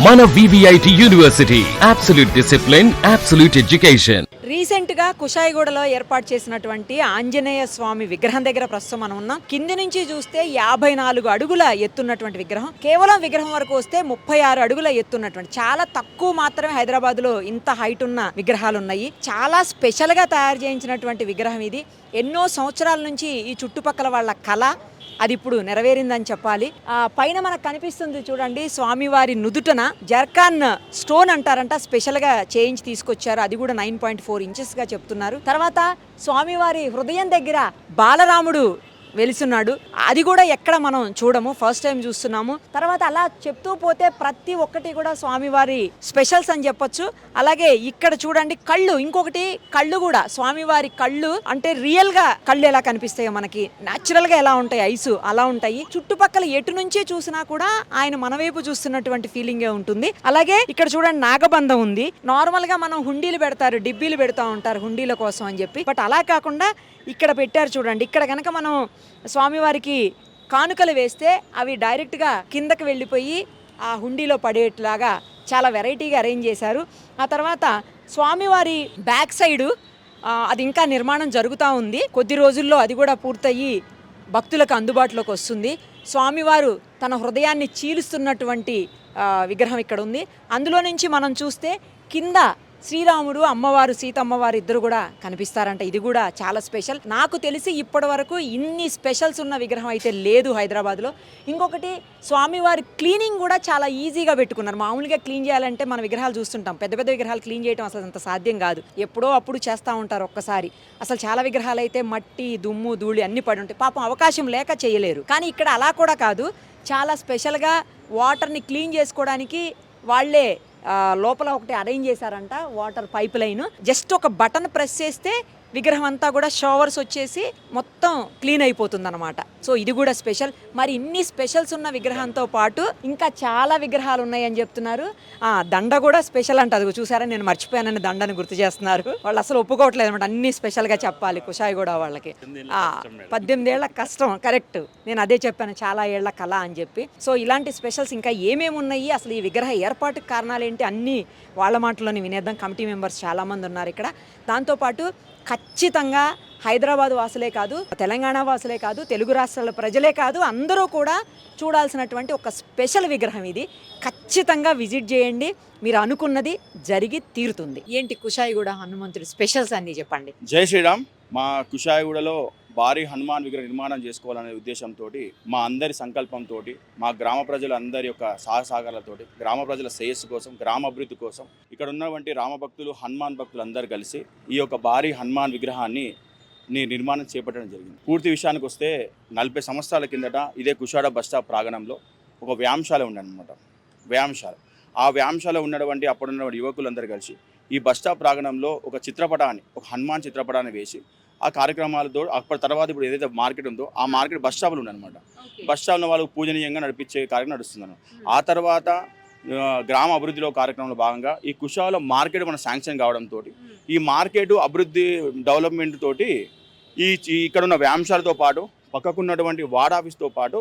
మన VVIT university absolute discipline, absolute education. Recent గా కుషాయిగూడలో ఏర్పాటు చేసినటువంటి ఆంజనేయ స్వామి విగ్రహం దగ్గర ప్రస్తుతం మనం ఉన్నాం. కింది నుంచి చూస్తే 54 అడుగుల ఎత్తున్నటువంటి విగ్రహం, కేవలం విగ్రహం వరకు వస్తే 36 అడుగుల ఎత్తున్నటువంటి, చాలా తక్కువ మాత్రమే హైదరాబాద్ లో ఇంత హైట్ ఉన్న విగ్రహాలు ఉన్నాయి. చాలా స్పెషల్ గా తయారు చేయించినటువంటి విగ్రహం ఇది. ఎన్నో సంవత్సరాల నుంచి ఈ చుట్టుపక్కల వాళ్ళ కళ అది ఇప్పుడు నెరవేరిందని చెప్పాలి. పైన మనకు కనిపిస్తుంది చూడండి, స్వామివారి నుదుటన జర్కాన్ స్టోన్ అంటారంట, స్పెషల్ గా చేయించి తీసుకొచ్చారు. అది కూడా 9.4 ఇంచెస్ గా చెప్తున్నారు. తర్వాత స్వామివారి హృదయం దగ్గర బాలరాముడు వెలిసున్నాడు. అది కూడా ఎక్కడ మనం చూడము, ఫస్ట్ టైం చూస్తున్నాము. తర్వాత అలా చెప్తూ పోతే ప్రతి ఒక్కటి కూడా స్వామివారి స్పెషల్స్ అని చెప్పొచ్చు. అలాగే ఇక్కడ చూడండి కళ్ళు, ఇంకొకటి కళ్ళు కూడా స్వామివారి కళ్ళు అంటే రియల్ గా కళ్ళు ఎలా కనిపిస్తాయో మనకి న్యాచురల్ గా ఎలా ఉంటాయి, ఐసు అలా ఉంటాయి. చుట్టుపక్కల ఎటు నుంచి చూసినా కూడా ఆయన మన వైపు చూస్తున్నటువంటి ఫీలింగే ఉంటుంది. అలాగే ఇక్కడ చూడండి నాగబంధం ఉంది. నార్మల్ గా మనం హుండీలు పెడతారు, డిబ్బీలు పెడతా ఉంటారు హుండీల కోసం అని చెప్పి, బట్ అలా కాకుండా ఇక్కడ పెట్టారు చూడండి. ఇక్కడ కనుక మనం స్వామివారికి కానుకలు వేస్తే అవి డైరెక్ట్గా కిందకి వెళ్ళిపోయి ఆ హుండీలో పడేట్లాగా చాలా వెరైటీగా అరేంజ్ చేశారు. ఆ తర్వాత స్వామివారి బ్యాక్ సైడు అది ఇంకా నిర్మాణం జరుగుతూ ఉంది. కొద్ది రోజుల్లో అది కూడా పూర్తయ్యి భక్తులకు అందుబాటులోకి వస్తుంది. స్వామివారు తన హృదయాన్ని చీలుస్తున్నటువంటి విగ్రహం ఇక్కడ ఉంది. అందులో నుంచి మనం చూస్తే కింద శ్రీరాముడు, అమ్మవారు, సీతమ్మవారు ఇద్దరు కూడా కనిపిస్తారంట. ఇది కూడా చాలా స్పెషల్. నాకు తెలిసి ఇప్పటి వరకు ఇన్ని స్పెషల్స్ ఉన్న విగ్రహం అయితే లేదు హైదరాబాద్లో. ఇంకొకటి స్వామివారి క్లీనింగ్ కూడా చాలా ఈజీగా పెట్టుకున్నారు. మామూలుగా క్లీన్ చేయాలంటే మన విగ్రహాలు చూస్తుంటాం, పెద్ద పెద్ద విగ్రహాలు క్లీన్ చేయడం అసలు అంత సాధ్యం కాదు. ఎప్పుడో అప్పుడు చేస్తూ ఉంటారు ఒక్కసారి. అసలు చాలా విగ్రహాలు అయితే మట్టి, దుమ్ము, ధూళి అన్ని పడి ఉంటాయి. పాపం అవకాశం లేక చేయలేరు. కానీ ఇక్కడ అలా కూడా కాదు, చాలా స్పెషల్గా వాటర్ని క్లీన్ చేసుకోవడానికి వాళ్ళే లోపల ఒకటి అరేంజ్ చేశారంట, వాటర్ పైప్ లైన్. జస్ట్ ఒక బటన్ ప్రెస్ చేస్తే విగ్రహం అంతా కూడా షవర్స్ వచ్చేసి మొత్తం క్లీన్ అయిపోతుంది అనమాట. సో ఇది కూడా స్పెషల్. మరి ఇన్ని స్పెషల్స్ ఉన్న విగ్రహంతో పాటు ఇంకా చాలా విగ్రహాలు ఉన్నాయని చెప్తున్నారు. దండ కూడా స్పెషల్ అంట. అది చూసారా, నేను మర్చిపోయానని దండని గుర్తు చేస్తున్నారు. వాళ్ళు అసలు ఒప్పుకోవట్లేదు అనమాట, అన్ని స్పెషల్గా చెప్పాలి కుషాయిగూడ వాళ్ళకి. 18 ఏళ్ల కష్టం, కరెక్ట్. నేను అదే చెప్పాను, చాలా ఏళ్ల కళ అని చెప్పి. సో ఇలాంటి స్పెషల్స్ ఇంకా ఏమేమి ఉన్నాయి, అసలు ఈ విగ్రహ ఏర్పాటుకు కారణాలు ఏంటి, అన్నీ వాళ్ళ మాటలోని వినేద్దాం. కమిటీ మెంబర్స్ చాలామంది ఉన్నారు ఇక్కడ. దాంతోపాటు ఖచ్చితంగా హైదరాబాద్ వాసులే కాదు, తెలంగాణ వాసులే కాదు, తెలుగు రాష్ట్రాల ప్రజలే కాదు, అందరూ కూడా చూడాల్సినటువంటి ఒక స్పెషల్ విగ్రహం ఇది. ఖచ్చితంగా విజిట్ చేయండి, మీరు అనుకున్నది జరిగి తీరుతుంది. ఏంటి కుషాయిగూడ హనుమంతుడి స్పెషల్స్ అన్నీ చెప్పండి. జై శ్రీరామ్. మా కుషాయిగూడలో భారీ హనుమాన్ విగ్రహం నిర్మాణం చేసుకోవాలనే ఉద్దేశంతో, మా అందరి సంకల్పంతో, మా గ్రామ ప్రజలందరి యొక్క సహసాగరాలతో, గ్రామ ప్రజల శ్రేయస్సు కోసం, గ్రామ అభివృద్ధి కోసం ఇక్కడ ఉన్నటువంటి రామభక్తులు, హనుమాన్ భక్తులు అందరూ కలిసి ఈ యొక్క భారీ హనుమాన్ విగ్రహాన్ని నిర్మాణం చేపట్టడం జరిగింది. పూర్తి విషయానికి వస్తే 40 సంవత్సరాల కిందట ఇదే కుషాడ బస్ స్టాప్ ప్రాంగణంలో ఒక వ్యాయామశాల ఉండనమాట. వ్యాయామశాల, ఆ వ్యాయామశాల ఉన్నటువంటి అప్పుడున్నటువంటి యువకులందరూ కలిసి ఈ బస్ స్టాప్ ప్రాంగణంలో ఒక చిత్రపటాన్ని, ఒక హనుమాన్ చిత్రపటాన్ని వేసి ఆ కార్యక్రమాలతో అప్పటి తర్వాత ఇప్పుడు ఏదైతే మార్కెట్ ఉందో ఆ మార్కెట్ బస్ స్టాప్లు ఉన్నాయన్నమాట. బస్ స్టాప్లో వాళ్ళు పూజనీయంగా నడిపించే కార్యక్రమం నడుస్తున్నాను. ఆ తర్వాత గ్రామ అభివృద్ధిలో కార్యక్రమంలో భాగంగా ఈ కుషాలో మార్కెట్ మన శాంక్షన్ కావడంతో, ఈ మార్కెట్ అభివృద్ధి డెవలప్మెంట్ తోటి ఇక్కడ ఉన్న వ్యాయామశాలతో పాటు పక్కకున్నటువంటి వార్డ్ ఆఫీస్తో పాటు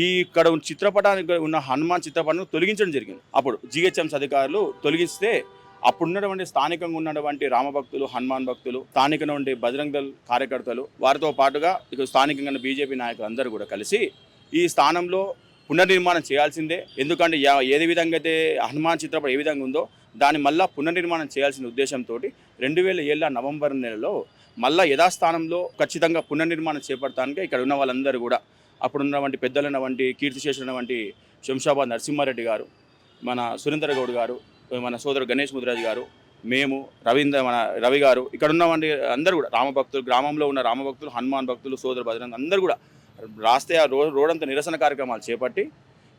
ఈ ఇక్కడ చిత్రపటానికి ఉన్న హనుమాన్ చిత్రపటాన్ని తొలగించడం జరిగింది. అప్పుడు GHMS అధికారులు తొలగిస్తే అప్పుడున్నటువంటి స్థానికంగా ఉన్నటువంటి రామభక్తులు, హనుమాన్ భక్తులు, స్థానికంగా ఉండే బజరంగ్ దళ్ కార్యకర్తలు, వారితో పాటుగా ఇక్కడ స్థానికంగా ఉన్న BJP నాయకులు అందరూ కూడా కలిసి ఈ స్థానంలో పునర్నిర్మాణం చేయాల్సిందే. ఎందుకంటే ఏది విధంగా అయితే హనుమాన్ చిత్రపటం ఏ విధంగా ఉందో దాన్ని మళ్ళీ పునర్నిర్మాణం చేయాల్సిన ఉద్దేశంతో 2007 నవంబర్ నెలలో మళ్ళీ యథాస్థానంలో ఖచ్చితంగా పునర్నిర్మాణం చేపడటానికి ఇక్కడ ఉన్న వాళ్ళందరూ కూడా, అప్పుడున్నటువంటి పెద్దలైనటువంటి కీర్తిశేషులైనటువంటి శంషాబాద్ నరసింహారెడ్డి గారు, మన సురేందర్ గౌడ్ గారు, మన సోదరు గణేష్ ముదిరాజ్ గారు, మేము మన రవి గారు, ఇక్కడ ఉన్నవంటి అందరూ కూడా రామభక్తులు, గ్రామంలో ఉన్న రామభక్తులు, హనుమాన్ భక్తులు, సోదరు బజరంగ్ అందరూ కూడా రాస్తే ఆ రోడంతా నిరసన కార్యక్రమాలు చేపట్టి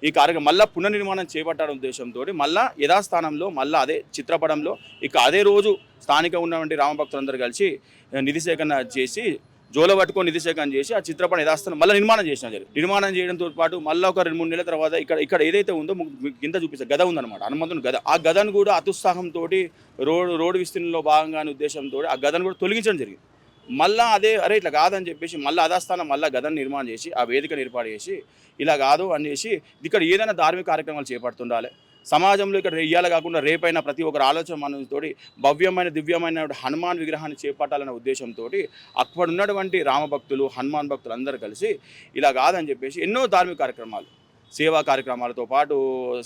ఈ కార్యక్రమం మళ్ళీ పునర్నిర్మాణం చేపట్టడం ఉద్దేశంతో మళ్ళీ యథాస్థానంలో మళ్ళీ అదే చిత్రపటంలో ఇక అదే రోజు స్థానిక ఉన్నటువంటి రామభక్తులందరూ కలిసి నిధి సేకరణ చేసి, జోల పట్టుకొని నిధి సేకరణ చేసి ఆ చిత్రపటం యథాస్థానం మళ్ళీ నిర్మాణం చేసిన జరిగింది. నిర్మాణం చేయడంతో పాటు మళ్ళీ ఒక 2-3 నెలల తర్వాత ఇక్కడ ఏదైతే ఉందో కింద చూపిస్తే గద ఉందన్నమాట, హనుమంతుని గద. ఆ గదను కూడా అతుత్సాహంతో రోడ్డు విస్తీర్ణంలో భాగంగానే ఉద్దేశంతో ఆ గదను కూడా తొలగించడం జరిగింది. మళ్ళీ అదే అరే ఇట్లా కాదని చెప్పేసి మళ్ళీ అదాస్థానం మళ్ళీ గదను నిర్మాణం చేసి ఆ వేదికను ఏర్పాటు చేసి ఇలా కాదు అని చేసి ఇక్కడ ఏదైనా ధార్మిక కార్యక్రమాలు చేపడుతుండాలి, సమాజంలో ఇక్కడ ఇయ్యాల కాకుండా రేపైనా ప్రతి ఒక్కరు ఆలోచన మనతోటి భవ్యమైన దివ్యమైన హనుమాన్ విగ్రహాన్ని చేపట్టాలనే ఉద్దేశంతో అక్కడ ఉన్నటువంటి రామభక్తులు హనుమాన్ భక్తులు అందరూ కలిసి ఇలా కాదని చెప్పేసి ఎన్నో ధార్మిక కార్యక్రమాలు సేవా కార్యక్రమాలతో పాటు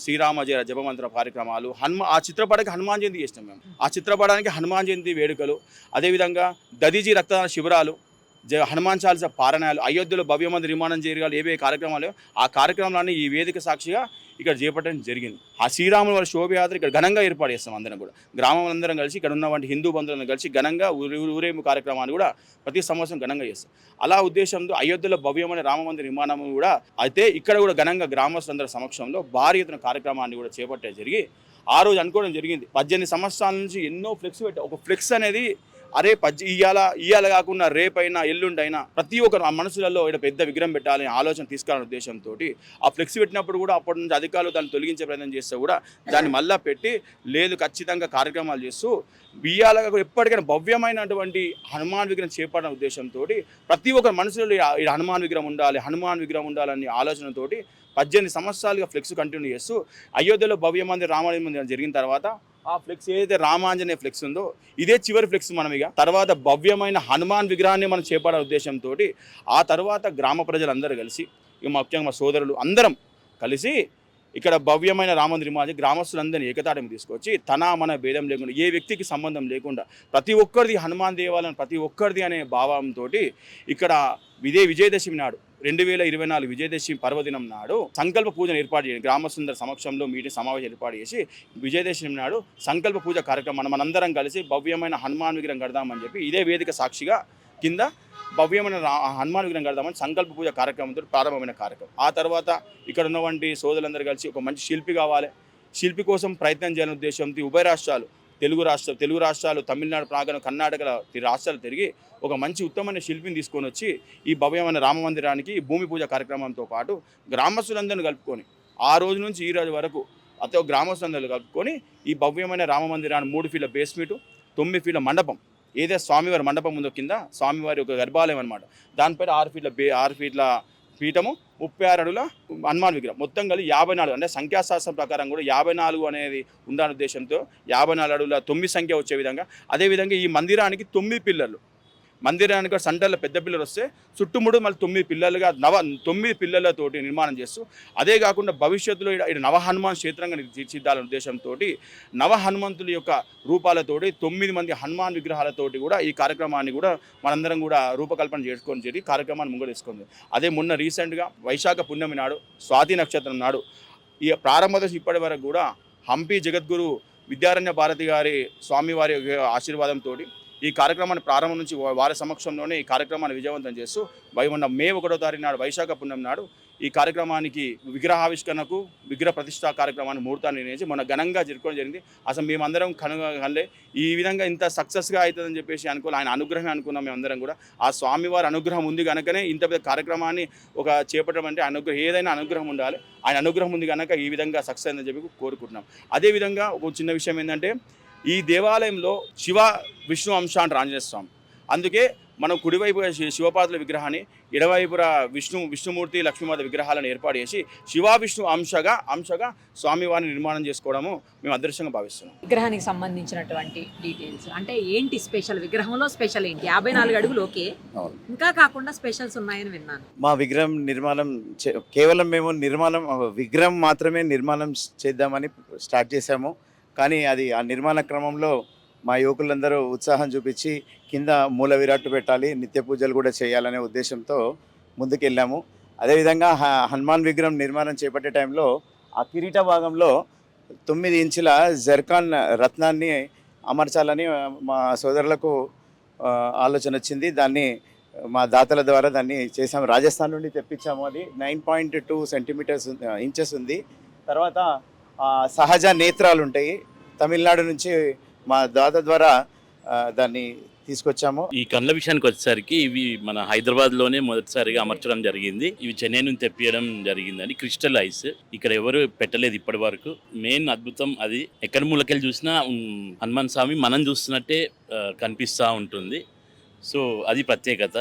శ్రీరామ జయ జపమంత్ర కార్యక్రమాలు ఆ చిత్రపటానికి హనుమాన్ జయంతి చేసినాం మేము. ఆ చిత్రపటానికి హనుమాన్ జయంతి వేడుకలు, అదేవిధంగా దదీజీ రక్తదాన శిబిరాలు, హనుమాన్ చాలీసా పారాయణాలు, అయోధ్యలో భవ్యమంది నిర్మాణం చేయగల ఏవే కార్యక్రమాలు ఆ కార్యక్రమాలన్నీ ఈ వేదిక సాక్షిగా ఇక్కడ చేపట్టడం జరిగింది. ఆ శ్రీరాముల వారి శోభయాత్ర ఇక్కడ ఘనంగా ఏర్పాటు చేస్తాం. అందరం కూడా గ్రామం అందరం కలిసి ఇక్కడ ఉన్నటువంటి హిందూ బంధువులను కలిసి ఘనంగా ఊరేగింపు కార్యక్రమాన్ని కూడా ప్రతి సంవత్సరం ఘనంగా చేస్తాం. అలా ఉద్దేశంతో అయోధ్యలో భవ్యమైన రామమందిర నిర్మాణం కూడా అయితే ఇక్కడ కూడా ఘనంగా గ్రామస్తులందరి సమక్షంలో భారీ ఎత్తున కార్యక్రమాన్ని కూడా చేపట్టే జరిగి ఆ రోజు అనుకోవడం జరిగింది. 18 సంవత్సరాల నుంచి ఎన్నో ఫ్లెక్స్ పెట్టా. ఒక ఫ్లెక్స్ అనేది అరే ఇయ్యాల కాకుండా రేపైనా ఎల్లుండైనా ప్రతి ఒక్కరు ఆ మనసులలో ఇక్కడ పెద్ద విగ్రహం పెట్టాలని ఆలోచన తీసుకురాని ఉద్దేశంతో ఆ ఫ్లెక్స్ పెట్టినప్పుడు కూడా అప్పటి నుంచి అధికారులు దాన్ని తొలగించే ప్రయత్నం చేస్తే కూడా దాన్ని మళ్ళా పెట్టి లేదు ఖచ్చితంగా కార్యక్రమాలు చేస్తూ ఇయ్యాల ఎప్పటికైనా భవ్యమైనటువంటి హనుమాన్ విగ్రహం చేపట్టిన ఉద్దేశంతో ప్రతి ఒక్కరి మనసులో ఈ హనుమాన్ విగ్రహం ఉండాలని ఆలోచనతో 18 సంవత్సరాలుగా ఫ్లెక్స్ కంటిన్యూ చేస్తూ అయోధ్యలో భవ్యమంది రామాలయం జరిగిన తర్వాత ఆ ఫ్లెక్స్ ఏదైతే రామాంజనేయ ఫ్లెక్స్ ఉందో ఇదే చివరి ఫ్లెక్స్. మనం ఇక తర్వాత భవ్యమైన హనుమాన్ విగ్రహాన్ని మనం చేపట్టే ఉద్దేశంతో ఆ తర్వాత గ్రామ ప్రజలందరూ కలిసి ఇక ముఖ్యంగా మా సోదరులు అందరం కలిసి ఇక్కడ భవ్యమైన రామ నిర్మాణం గ్రామస్తులందరినీ ఏకతాటిని తీసుకొచ్చి మన భేదం లేకుండా ఏ వ్యక్తికి సంబంధం లేకుండా ప్రతి ఒక్కరిది హనుమాన్ దేవాలయం ప్రతి ఒక్కరిది అనే భావంతో ఇక్కడ విజయదశమి నాడు 2024 విజయదశమి పర్వదినం నాడు సంకల్ప పూజను ఏర్పాటు చేయండి. గ్రామస్తులందరి సమక్షంలో మీటింగ్ సమావేశం ఏర్పాటు చేసి విజయదశమి నాడు సంకల్ప పూజ కార్యక్రమం మనందరం కలిసి భవ్యమైన హనుమాన్ విగ్రహం కడదామని చెప్పి ఇదే వేదిక సాక్షిగా కింద భవ్యమైన హనుమాన్ విగ్రహం కడదామని సంకల్ప పూజ కార్యక్రమంతో ప్రారంభమైన కార్యక్రమం. ఆ తర్వాత ఇక్కడ ఉన్నటువంటి సోదరులందరూ కలిసి ఒక మంచి శిల్పి కావాలి, శిల్పి కోసం ప్రయత్నం చేయాలనే ఉద్దేశంతో ఉభయ రాష్ట్రాలు తెలుగు రాష్ట్రాలు తమిళనాడు ప్రాంతం కర్ణాటక రాష్ట్రాలు తిరిగి ఒక మంచి ఉత్తమమైన శిల్పిని తీసుకొని వచ్చి ఈ భవ్యమైన రామ మందిరానికి భూమి పూజ కార్యక్రమంతో పాటు గ్రామస్తులందరినీ కలుపుకొని ఆ రోజు నుంచి ఈ రోజు వరకు అతను గ్రామస్తులందరూ కలుపుకొని ఈ భవ్యమైన రామ మందిరాన్ని 3 ఫీట్ల బేస్మెంటు 9 ఫీట్ల మండపం ఏదైతే స్వామివారి మండపం ఉందో కింద స్వామివారి ఒక గర్భాలయం అనమాట. దానిపైన 6 ఫీట్ల పీఠము 36 అడుగుల హనుమాన్ విగ్రహం మొత్తం కలిసి 54 అంటే సంఖ్యాశాస్త్రం ప్రకారం కూడా 54 అనేది ఉండాలనే ఉద్దేశంతో 54 అడుగుల 9 సంఖ్య వచ్చే విధంగా అదేవిధంగా ఈ మందిరానికి 9 పిల్లర్లు మందిరానికి సెంటర్లో పెద్ద పిల్లలు వస్తే చుట్టుముడు మళ్ళీ 9 పిల్లలుగా 9 పిల్లలతోటి నిర్మాణం చేస్తూ అదే కాకుండా భవిష్యత్తులో ఇక్కడ నవ హనుమాన్ క్షేత్రంగా తీర్చిదిద్దాలనే ఉద్దేశంతో నవ హనుమంతుల యొక్క రూపాలతోటి 9 మంది హనుమాన్ విగ్రహాలతోటి కూడా ఈ కార్యక్రమాన్ని కూడా మనందరం కూడా రూపకల్పన చేసుకొని చెప్పి కార్యక్రమాన్ని ముంగడేసుకుంది. అదే మొన్న రీసెంట్గా వైశాఖ పున్నమి నాడు స్వాతి నక్షత్రం నాడు ఈ ప్రారంభ దశ ఇప్పటి వరకు కూడా హంపి జగద్గురు విద్యారణ్య భారతి గారి స్వామివారి ఆశీర్వాదంతో ఈ కార్యక్రమాన్ని ప్రారంభం నుంచి వారి సమక్షంలోనే ఈ కార్యక్రమాన్ని విజయవంతం చేస్తూ మొన్న మే 1వ తారీఖు నాడు వైశాఖ పున్నమి నాడు ఈ కార్యక్రమానికి విగ్రహావిష్కరణకు విగ్రహ ప్రతిష్టా కార్యక్రమాన్ని ముహూర్తాన్ని నిర్ణయించి మొన్న ఘనంగా జరుపుకోవడం జరిగింది. అసలు మేమందరం కనుగొనలే ఈ విధంగా ఇంత సక్సెస్గా అవుతుందని చెప్పేసి అనుకోవాలి. ఆయన అనుగ్రహం అనుకున్నాం మేమందరం కూడా. ఆ స్వామివారి అనుగ్రహం ఉంది కనుకనే ఇంత పెద్ద కార్యక్రమాన్ని ఒక చేపట్టడం ఏదైనా అనుగ్రహం ఉండాలి. ఆయన అనుగ్రహం ఉంది కనుక ఈ విధంగా సక్సెస్ అయిందని చెప్పి కోరుకుంటున్నాం. అదేవిధంగా ఒక చిన్న విషయం ఏంటంటే ఈ దేవాలయంలో శివ విష్ణు అంశ అంటారు ఆంజనేయ స్వామి. అందుకే మనం కుడివైపు శివపార్వతుల విగ్రహాన్ని ఎడవైపున విష్ణుమూర్తి లక్ష్మీమాత విగ్రహాలను ఏర్పాటు చేసి శివ విష్ణు అంశగా స్వామివారిని నిర్మాణం చేసుకోవడము మేము అదృష్టంగా భావిస్తున్నాం. విగ్రహానికి సంబంధించినటువంటి డీటెయిల్స్ అంటే ఏంటి స్పెషల్, విగ్రహంలో స్పెషల్ ఏంటి? 54 అడుగులు ఓకే, ఇంకా కాకుండా స్పెషల్స్ ఉన్నాయని విన్నాను. మా విగ్రహం నిర్మాణం కేవలం మేము విగ్రహం మాత్రమే నిర్మాణం చేద్దామని స్టార్ట్ చేశాము. కానీ అది ఆ నిర్మాణ క్రమంలో మా యువకులందరూ ఉత్సాహం చూపించి కింద మూల విరాట్టు పెట్టాలి, నిత్య పూజలు కూడా చేయాలనే ఉద్దేశంతో ముందుకెళ్ళాము. అదేవిధంగా హనుమాన్ విగ్రహం నిర్మాణం చేపట్టే టైంలో ఆ కిరీట భాగంలో 9 ఇంచుల జర్కాన్ రత్నాన్ని అమర్చాలని మా సోదరులకు ఆలోచన వచ్చింది. దాన్ని మా దాతల ద్వారా దాన్ని చేసాము. రాజస్థాన్ నుండి తెప్పించాము. అది 9.2 ఇంచెస్ ఉంది. తర్వాత సహజ నేత్రాలు ఉంటాయి, తమిళనాడు నుంచి మా దాత ద్వారా దాన్ని తీసుకొచ్చాము. ఈ కండ్ల విషయానికి వచ్చేసరికి ఇవి మన హైదరాబాద్లోనే మొదటిసారిగా అమర్చడం జరిగింది. ఇవి చెన్నై నుంచి తెప్పియడం జరిగిందని క్రిస్టల్ ఐస్ ఇక్కడ ఎవరు పెట్టలేదు ఇప్పటి వరకు. మెయిన్ అద్భుతం అది. ఎక్కడ మూలకెళ్ళి చూసినా హనుమాన్ స్వామి మనం చూస్తున్నట్టే కనిపిస్తూ ఉంటుంది. సో అది ప్రత్యేకత.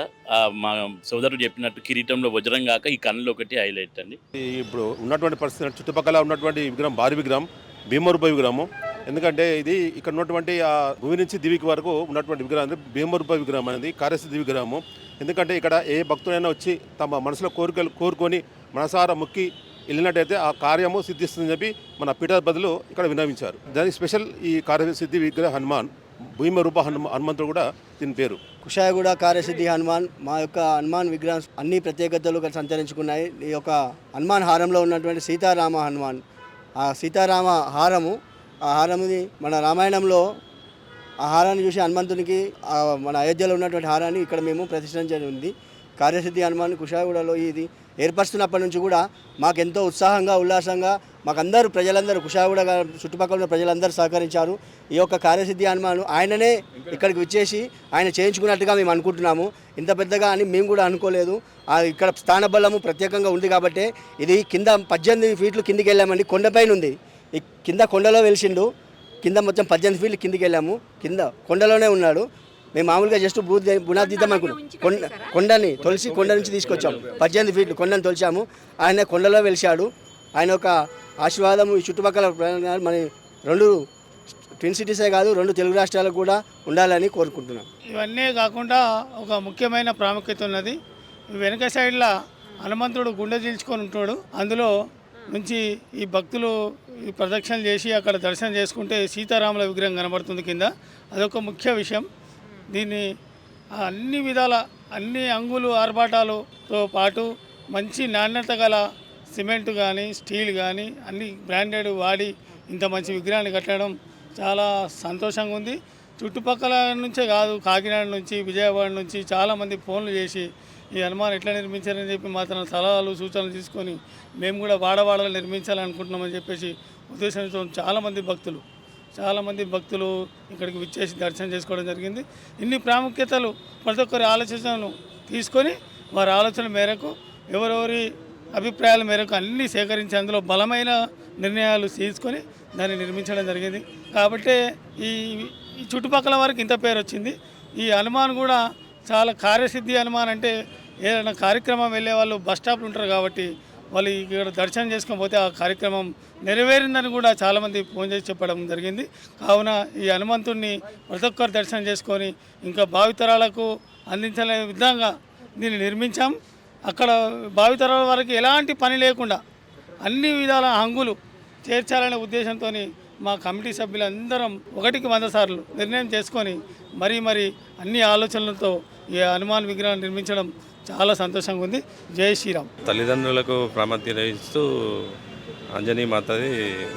మా సోదరుడు చెప్పినట్టు కిరీటంలో వజ్రం కాక ఈ కన్నులో ఒకటి హైలైట్ అండి. ఇప్పుడు ఉన్నటువంటి పరిస్థితి చుట్టుపక్కల ఉన్నటువంటి విగ్రహం భారీ విగ్రహం భీమరూప విగ్రహము. ఎందుకంటే ఇది ఇక్కడ ఉన్నటువంటి ఆ భూమి నుంచి దివికి వరకు ఉన్నటువంటి విగ్రహం భీమరూప విగ్రహం అనేది కార్యసిద్ధి విగ్రహము. ఎందుకంటే ఇక్కడ ఏ భక్తులైనా వచ్చి తమ మనసులో కోరికలు కోరుకొని మనసారా మొక్కి వెళ్ళినట్టయితే ఆ కార్యము సిద్ధిస్తుందని చెప్పి మన పీఠాధిపతులు ఇక్కడ విన్నవించారు. దానికి స్పెషల్ ఈ కార్యసిద్ధి విగ్రహ హనుమాన్ భీమరూప హనుమంతుడు కూడా దీని పేరు. కుషాయగూడ కార్యసిద్ధి హనుమాన్ మా యొక్క హనుమాన్ విగ్రహం అన్ని ప్రత్యేకతలు సంతరించుకున్నాయి. ఈ యొక్క హనుమాన్ హారంలో ఉన్నటువంటి సీతారామ హనుమాన్, ఆ సీతారామ హారము, ఆ హారముది మన రామాయణంలో ఆ హారాన్ని చూసి హనుమంతునికి మన అయోధ్యలో ఉన్నటువంటి హారాన్ని ఇక్కడ మేము ప్రతిష్ఠించడం ఉంది. కార్యసిద్ధి హనుమాన్ కుషాయగూడలో ఇది ఏర్పరుస్తున్నప్పటి నుంచి కూడా మాకెంతో ఉత్సాహంగా ఉల్లాసంగా మాకందరూ ప్రజలందరూ కుషాయగూడ చుట్టుపక్కల ఉన్న ప్రజలందరూ సహకరించారు. ఈ యొక్క కార్యసిద్ధి హనుమాను ఆయననే ఇక్కడికి వచ్చేసి ఆయన చేయించుకున్నట్టుగా మేము అనుకుంటున్నాము. ఇంత పెద్దగా అని మేము కూడా అనుకోలేదు. ఇక్కడ స్థానబలము ప్రత్యేకంగా ఉంది కాబట్టి ఇది కింద 18 ఫీట్లు కిందికి వెళ్ళామండి. కొండపైన ఉంది, ఈ కింద కొండలో వెలిసిండు. కింద మొత్తం 18 ఫీట్లు కిందికి వెళ్ళాము. కింద కొండలోనే ఉన్నాడు. మేము మామూలుగా జస్ట్ బునాది తీద్దాం అనుకున్నాం. కొండని తొలిసి కొండ నుంచి తీసుకొచ్చాము. 18 ఫీట్లు కొండని తొలిచాము. ఆయన కొండలో వెలిశాడు. ఆయన ఒక ఆశీర్వాదము ఈ చుట్టుపక్కల మన 2 ట్విన్ సిటీసే కాదు 2 తెలుగు రాష్ట్రాలకు కూడా ఉండాలని కోరుకుంటున్నాం. ఇవన్నీ కాకుండా ఒక ముఖ్యమైన ప్రాముఖ్యత ఉన్నది. వెనక సైడ్లో హనుమంతుడు గుండె చీల్చుకొని ఉంటాడు. అందులో నుంచి ఈ భక్తులు ఈ ప్రదక్షిణలు చేసి అక్కడ దర్శనం చేసుకుంటే సీతారాముల విగ్రహం కనబడుతుంది కింద. అదొక ముఖ్య విషయం. దీన్ని అన్ని విధాల అన్ని అంగులు ఆర్భాటాలతో పాటు మంచి నాణ్యత గల సిమెంట్ కానీ స్టీల్ కానీ అన్ని బ్రాండెడ్ వాడి ఇంత మంచి విగ్రహాన్ని కట్టడం చాలా సంతోషంగా ఉంది. చుట్టుపక్కల నుంచే కాదు, కాకినాడ నుంచి విజయవాడ నుంచి చాలామంది ఫోన్లు చేసి ఈ హనుమాన్ ఎట్లా నిర్మించారని చెప్పి మాత్రం సలహాలు సూచనలు తీసుకొని మేము కూడా వాడవాడలు నిర్మించాలనుకుంటున్నామని చెప్పేసి ఉద్దేశంతో చాలామంది భక్తులు ఇక్కడికి విచ్చేసి దర్శనం చేసుకోవడం జరిగింది. ఇన్ని ప్రాముఖ్యతలు ప్రతి ఒక్కరి ఆలోచనను తీసుకొని వారి ఆలోచన మేరకు ఎవరెవరి అభిప్రాయాల మేరకు అన్నీ సేకరించి అందులో బలమైన నిర్ణయాలు తీసుకొని దాన్ని నిర్మించడం జరిగింది. కాబట్టి ఈ చుట్టుపక్కల వారికి ఇంత పేరు వచ్చింది. ఈ హనుమాన్ కూడా చాలా కార్యసిద్ధి హనుమాన్ అంటే ఏదైనా కార్యక్రమం వెళ్ళే వాళ్ళు బస్ స్టాప్లు ఉంటారు కాబట్టి వాళ్ళు ఇక్కడ దర్శనం చేసుకొని పోతే ఆ కార్యక్రమం నెరవేరిందని కూడా చాలామంది ఫోన్ చేసి చెప్పడం జరిగింది. కావున ఈ హనుమంతుడిని ప్రతి ఒక్కరు దర్శనం చేసుకొని ఇంకా భావితరాలకు అందించలే విధంగా దీన్ని నిర్మించాం. అక్కడ భావితరాల వారికి ఎలాంటి పని లేకుండా అన్ని విధాల హంగులు చేర్చాలనే ఉద్దేశంతో మా కమిటీ సభ్యులందరం 100 సార్లు నిర్ణయం చేసుకొని మరీ అన్ని ఆలోచనలతో ఈ హనుమాన్ విగ్రహం నిర్మించడం చాలా సంతోషంగా ఉంది. జై శ్రీరామ్. తల్లిదండ్రులకు ప్రాముఖ్యత ఇస్తూ ఆంజనేయ మాతది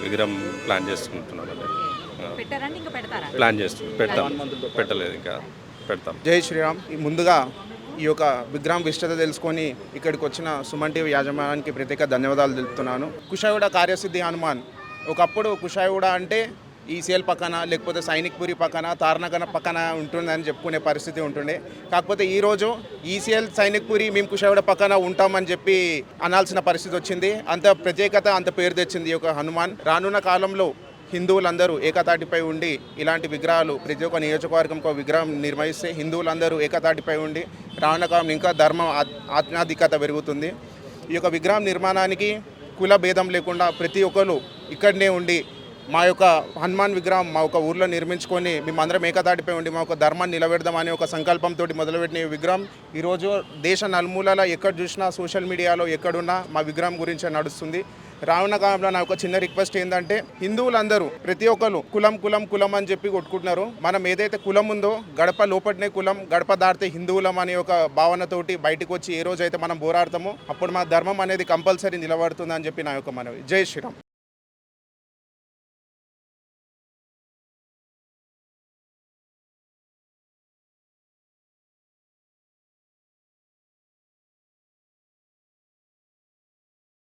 విగ్రహం ప్లాన్ చేసుకుంటున్నాం. ప్లాన్ పెట్టలేదు, ఇంకా పెడతాం. జై శ్రీరామ్. ముందుగా ఈ యొక్క విగ్రహం విశిష్టత తెలుసుకొని ఇక్కడికి వచ్చిన సుమన్ టీవీ యాజమాన్యానికి ప్రత్యేక ధన్యవాదాలు తెలుపుతున్నాను. కుషాయగూడ కార్యసిద్ధి హనుమాన్ ఒకప్పుడు కుషాయగూడ అంటే ఈసీఎల్ పక్కన లేకపోతే సైనిక్పురి పక్కన తార్నగన పక్కన ఉంటుందని చెప్పుకునే పరిస్థితి ఉంటుండే. కాకపోతే ఈరోజు ఈసీఎల్ సైనిక్పురి మేము కుషాయగూడ పక్కన ఉంటామని చెప్పి అనాల్సిన పరిస్థితి వచ్చింది. అంత ప్రత్యేకత అంత పేరు తెచ్చింది ఈ యొక్క హనుమాన్. రానున్న కాలంలో హిందువులందరూ ఏకతాటిపై ఉండి ఇలాంటి విగ్రహాలు ప్రతి ఒక్క నియోజకవర్గంకు ఒక విగ్రహం నిర్వహిస్తే హిందువులందరూ ఏకతాటిపై ఉండి రానున్న కాలం ఇంకా ధర్మం ఆత్మాధికత పెరుగుతుంది. ఈ యొక్క విగ్రహం నిర్మాణానికి కుల భేదం లేకుండా ప్రతి ఒక్కరు ఇక్కడనే ఉండి మా యొక్క హనుమాన్ విగ్రహం మా ఒక ఊర్లో నిర్మించుకొని మేమందరం ఏకతాటిపై ఉండి మా ఒక ధర్మాన్ని నిలబెడదాం అనే ఒక సంకల్పంతో మొదలుపెట్టిన ఈ విగ్రహం ఈరోజు దేశ నలుమూలలో ఎక్కడ చూసినా సోషల్ మీడియాలో ఎక్కడున్నా మా విగ్రహం గురించే నడుస్తుంది. రానున్న కాలంలో నా ఒక చిన్న రిక్వెస్ట్ ఏంటంటే హిందువులందరూ ప్రతి ఒక్కరు కులం అని చెప్పి కొట్టుకుంటున్నారు. మనం ఏదైతే కులం ఉందో గడప లోపటినే కులం, గడప దాటితే హిందువులం అనే ఒక భావనతోటి బయటకు వచ్చి ఏ రోజైతే మనం పోరాడతామో అప్పుడు మా ధర్మం అనేది కంపల్సరీ నిలబడుతుందని చెప్పి నా యొక్క మనవి. జై శ్రీరామ్.